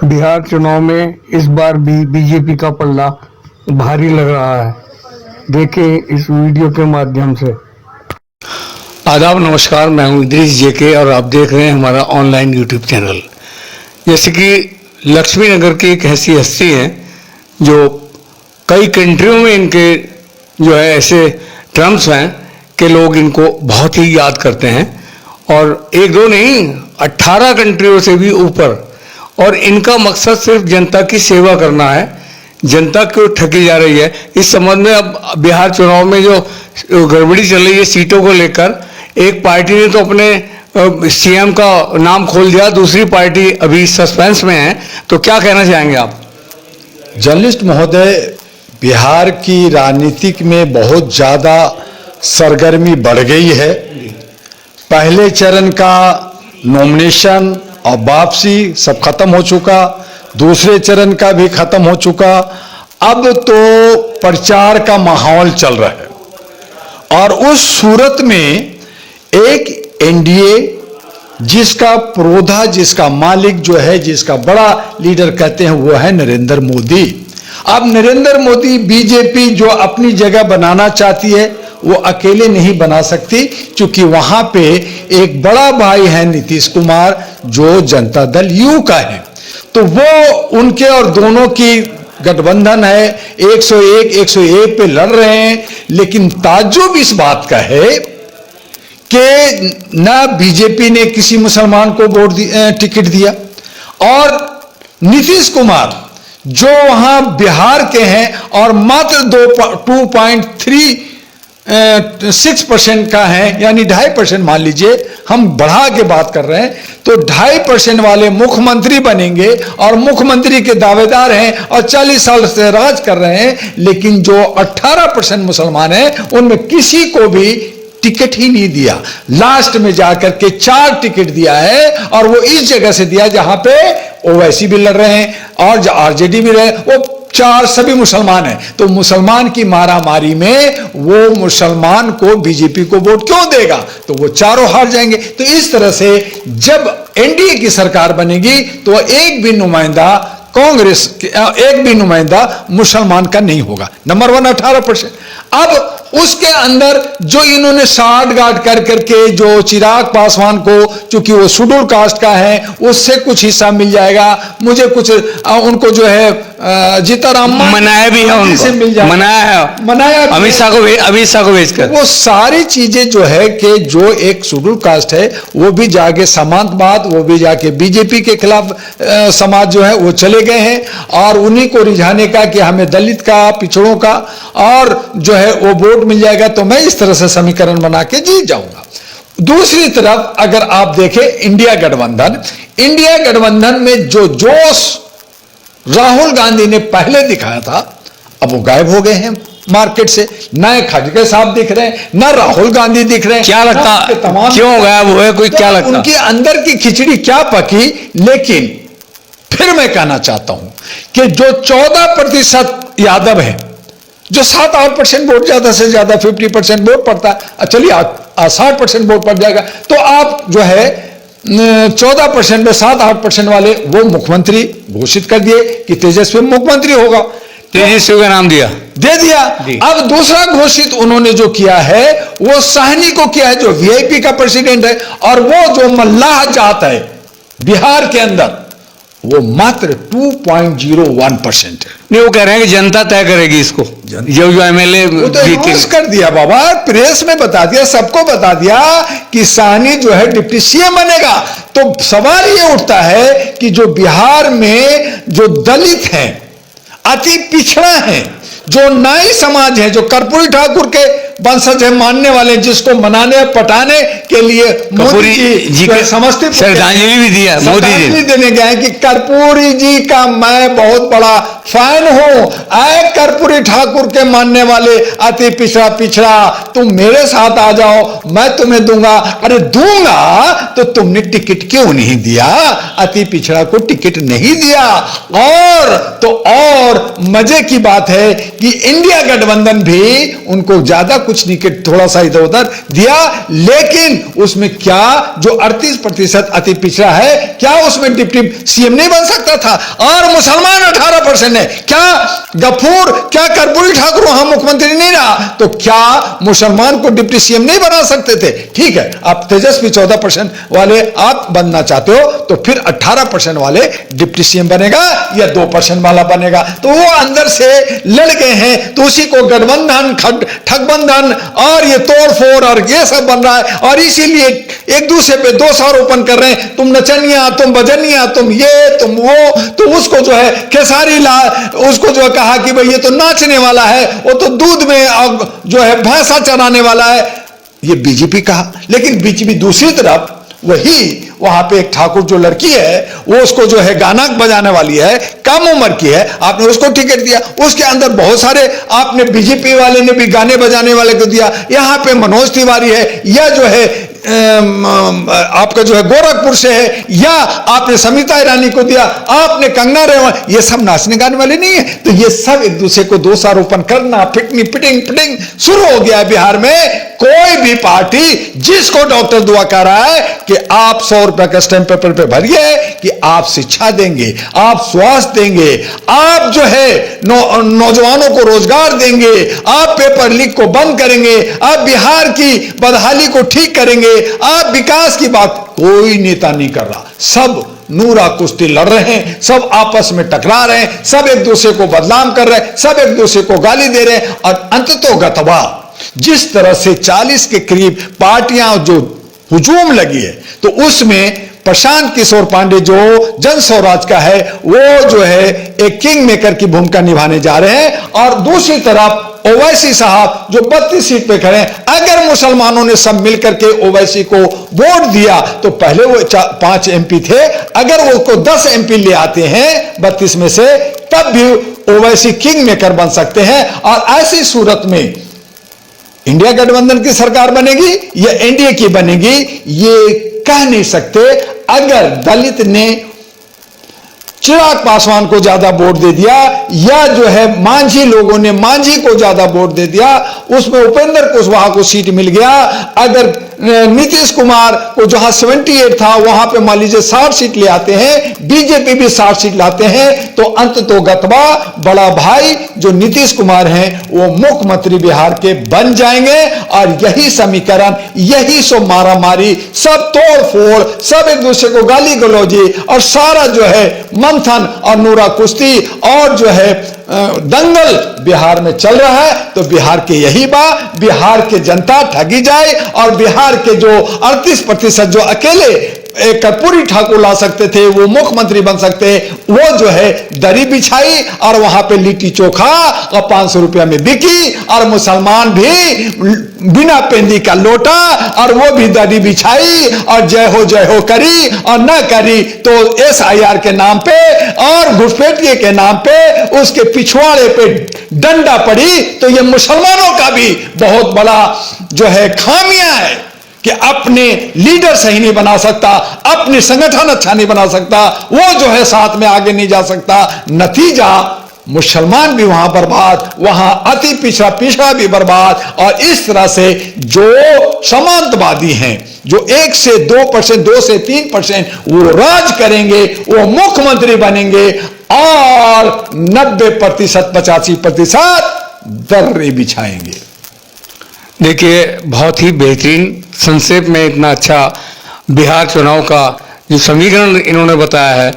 बिहार चुनाव में इस बार भी बीजेपी का पल्ला भारी लग रहा है। देखें इस वीडियो के माध्यम से। आदाब, नमस्कार, मैं हूं इदरीस जेके और आप देख रहे हैं हमारा ऑनलाइन यूट्यूब चैनल। जैसे कि लक्ष्मी नगर की एक ऐसी हस्ती है जो कई कंट्रियों में इनके जो है ऐसे टर्म्स हैं कि लोग इनको बहुत ही याद करते हैं, और एक दो नहीं 18 कंट्रियों से भी ऊपर। और इनका मकसद सिर्फ जनता की सेवा करना है। जनता क्यों ठगी जा रही है इस संबंध में अब बिहार चुनाव में जो गड़बड़ी चल रही है सीटों को लेकर, एक पार्टी ने तो अपने सीएम का नाम खोल दिया, दूसरी पार्टी अभी सस्पेंस में है। तो क्या कहना चाहेंगे आप? जर्नलिस्ट महोदय, बिहार की राजनीतिक में बहुत ज़्यादा सरगर्मी बढ़ गई है। पहले चरण का नॉमिनेशन और वापसी सब खत्म हो चुका, दूसरे चरण का भी खत्म हो चुका। अब तो प्रचार का माहौल चल रहा है और उस सूरत में एक एनडीए जिसका प्रोधा, जिसका मालिक जो है, जिसका बड़ा लीडर कहते हैं वो है नरेंद्र मोदी। अब नरेंद्र मोदी बीजेपी जो अपनी जगह बनाना चाहती है वो अकेले नहीं बना सकती, क्योंकि वहां पे एक बड़ा भाई है नीतीश कुमार जो जनता दल यू का है। तो वो उनके और दोनों की गठबंधन है, 101 पे लड़ रहे हैं। लेकिन ताज्जुब इस बात का है कि न बीजेपी ने किसी मुसलमान को टिकट दिया, और नीतीश कुमार जो वहां बिहार के हैं और मात्र 2.36% का है, यानी 2.5% मान लीजिए, हम बढ़ा के बात कर रहे हैं, तो 2.5% वाले मुख्यमंत्री बनेंगे और मुख्यमंत्री के दावेदार हैं और 40 साल से राज कर रहे हैं। लेकिन जो 18% मुसलमान हैं उनमें किसी को भी टिकट ही नहीं दिया। लास्ट में जाकर के 4 टिकट दिया है, और वो इस जगह से दिया जहां पे ओवैसी भी लड़ रहे हैं और आरजेडी भी रहे, वो 4 सभी मुसलमान हैं। तो मुसलमान की मारामारी में वो मुसलमान को बीजेपी को वोट क्यों देगा? तो वो चारों हार जाएंगे। तो इस तरह से जब एनडीए की सरकार बनेगी तो एक भी नुमाइंदा कांग्रेस, एक भी नुमाइंदा मुसलमान का नहीं होगा। नंबर 1 18%। अब उसके अंदर जो इन्होंने साठ गांठ कर करके जो चिराग पासवान को, चूंकि वो शेड्यूल कास्ट का है, उससे कुछ हिस्सा मिल जाएगा, मुझे कुछ उनको जो है जीताराम मनाया भी है, उनको मिल जाएगा, मनाया अमित शाह को भेजकर। वो सारी चीजें जो है कि जो एक शेड्यूल कास्ट है वो भी जाके समांतवाद, वो भी जाके बीजेपी के खिलाफ समाज जो है वो चले गए हैं, और उन्हीं को रिझाने का कि हमें दलित का, पिछड़ों का और जो है वो वोट मिल जाएगा, तो मैं इस तरह से समीकरण बना के जीत जाऊंगा। दूसरी तरफ अगर आप देखें इंडिया गठबंधन में जो जोश राहुल गांधी ने पहले दिखाया था, अब वो गायब हो गए हैं मार्केट से। नए खड़गे साहब दिख रहे हैं, न राहुल गांधी दिख रहे हैं। क्या लगता क्यों गायब हुए? कोई क्या लगता उनके अंदर की खिचड़ी क्या पकी? लेकिन फिर मैं कहना चाहता हूं कि जो 14% यादव है, जो 7-8% वोट, ज्यादा से ज्यादा 50% वोट पड़ता है, चलिए 60% वोट पड़ जाएगा, तो आप जो है 14% में 7-8% वाले वो मुख्यमंत्री घोषित कर दिए कि तेजस्वी मुख्यमंत्री होगा। तेजस्वी का नाम दे दिया। अब दूसरा घोषित उन्होंने जो किया है वो साहनी को किया है, जो वीआईपी का प्रेसिडेंट है, और वो जो मल्लाह जात है बिहार के अंदर वो मात्र 2.01% है। नहीं, वो कह रहे हैं कि जनता तय करेगी इसको, जो एमएलए कर दिया बाबा, प्रेस में बता दिया, सबको बता दिया कि साहनी जो है डिप्टी सीएम बनेगा। तो सवाल ये उठता है कि जो बिहार में जो दलित हैं, अति पिछड़ा है, जो नाई समाज है, जो कर्पूरी ठाकुर के वंशज है, मानने वाले, जिसको मनाने पटाने के लिए मोदी जी के समस्तीपुर श्रद्धांजलि भी दिया, मोदी जी देने गए कि कर्पूरी जी का मैं बहुत बड़ा फैन हूं, आए कर्पूरी ठाकुर के मानने वाले अति पिछड़ा, तुम मेरे साथ आ जाओ, मैं तुम्हें दूंगा। अरे दूंगा तो तुमने टिकट क्यों नहीं दिया? अति पिछड़ा को टिकट नहीं दिया। और तो और मजे की बात है कि इंडिया गठबंधन भी उनको ज्यादा कुछ नहीं, थोड़ा सा इधर उधर दिया, लेकिन उसमें क्या जो 38% अति पिछड़ा है, क्या उसमें डिप्टी सीएम नहीं बन सकता था? और मुसलमान 18% है, क्या गफूर, क्या कर्पूरी ठाकुर वहां मुख्यमंत्री नहीं रहा तो क्या मुसलमान को डिप्टी सीएम नहीं बना सकते थे? ठीक है, आप तेजस्वी 14% वाले आप बनना चाहते हो तो फिर 18% वाले डिप्टी सीएम बनेगा या 2% वाला बनेगा? तो वो अंदर से लड़ गए हैं, तो उसी को गठबंधन, ठगबंधन और ये तोड़फोड़ और ये सब बन रहा है, और इसीलिए एक दूसरे पे दोष आरोपण कर रहे हैं, तुम नचनिया, तुम बजनिया, तुम ये तुम वो। तो उसको जो है खेसारी लाल, उसको जो कहा कि भाई ये तो नाचने वाला है, वो तो दूध में जो है भैंसा चराने वाला है, ये बीजेपी कहा। लेकिन बीजेपी दूसरी तरफ वही वहां पे एक ठाकुर जो लड़की है, वो उसको जो है गाना बजाने वाली है, कम उम्र की है, आपने उसको टिकट दिया। उसके अंदर बहुत सारे आपने बीजेपी वाले ने भी गाने बजाने वाले को दिया। यहां पे मनोज तिवारी है, या जो है आपका जो है गोरखपुर से है, या आपने समिता ईरानी को दिया, आपने कंगना रनौत, ये सब नाचने गाने वाले नहीं है। तो ये सब एक दूसरे को दोषारोपण करना, पिटनी पिटिंग पिटिंग शुरू हो गया है बिहार में। कोई भी पार्टी जिसको डॉक्टर दुआ कह रहा है कि आप 100 रुपए का स्टैंप पेपर पे भरिए कि आप शिक्षा देंगे, आप स्वास्थ्य देंगे, आप जो है नौजवानों को रोजगार देंगे, आप पेपर लीक को बंद करेंगे, आप बिहार की बदहाली को ठीक करेंगे, आप विकास की बात, कोई नेता नहीं कर रहा। सब नूरा कुश्ती लड़ रहे हैं, सब आपस में टकरा रहे हैं, सब एक दूसरे को बदनाम कर रहे हैं, सब एक दूसरे को गाली दे रहे हैं। और अंततोगत्वा जिस तरह से 40 के करीब पार्टियां जो हुजूम लगी है, तो उसमें प्रशांत किशोर पांडे जो जन स्वराज का है, वो जो है एक किंग मेकर की भूमिका निभाने जा रहे हैं। और दूसरी तरफ ओवैसी साहब जो 32 सीट पे खड़े हैं, अगर मुसलमानों ने सब मिलकर के ओवैसी को वोट दिया तो पहले वो 5 एमपी थे, अगर वो को 10 एमपी ले आते हैं 32 में से, तब भी ओवैसी किंग मेकर बन सकते हैं। और ऐसी सूरत में इंडिया गठबंधन की सरकार बनेगी या एनडीए की बनेगी, ये कह नहीं सकते। अगर दलित ने चिराग पासवान को ज्यादा वोट दे दिया, या जो है मांझी लोगों ने मांझी को ज्यादा वोट दे दिया, उसमें उपेंद्र कुशवाहा को सीट मिल गया। अगर नीतीश कुमार को जहां 78 था वहां पे मान लीजिए 60 सीट ले आते हैं, बीजेपी भी 60 सीट लाते हैं, तो अंततोगत्वा बड़ा भाई जो नीतीश कुमार हैं वो मुख्यमंत्री बिहार के बन जाएंगे। और यही समीकरण, यही सो मारामारी, सब तोड़ फोड़, सब एक दूसरे को गाली गलौजी और सारा जो है मंथन और नूरा कुश्ती और जो है दंगल बिहार में चल रहा है। तो बिहार के यही बिहार के जनता ठगी जाए, और बिहार के जो 38% जो अकेले कर्पूरी ठाकुर ला सकते थे, वो मुख्यमंत्री बन सकते, वो जो है दरी बिछाई और वहां पे लिट्टी चोखा और 500 रुपया में बिकी। और मुसलमान भी बिना पेंदी का लोटा, और वो भी दरी बिछाई और जय हो करी, और न करी तो SIR के नाम पे और घुसपैठिए के नाम पे उसके पिछवाड़े पे डंडा पड़ी। तो ये मुसलमानों का भी बहुत बड़ा जो है खामियां है कि अपने लीडर सही नहीं बना सकता, अपने संगठन अच्छा नहीं बना सकता, वो जो है साथ में आगे नहीं जा सकता। नतीजा मुसलमान भी वहां बर्बाद, वहां अति पिछड़ा भी बर्बाद। और इस तरह से जो समांतवादी हैं, जो 1 से 2%, 2 से 3% वो राज करेंगे, वो मुख्यमंत्री बनेंगे, और 90%, 85% दर्रे बिछाएंगे। देखिए, बहुत ही बेहतरीन संक्षेप में इतना अच्छा बिहार चुनाव का जो समीकरण इन्होंने बताया है,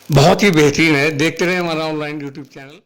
बहुत ही बेहतरीन है। देखते रहे हमारा ऑनलाइन यूट्यूब चैनल।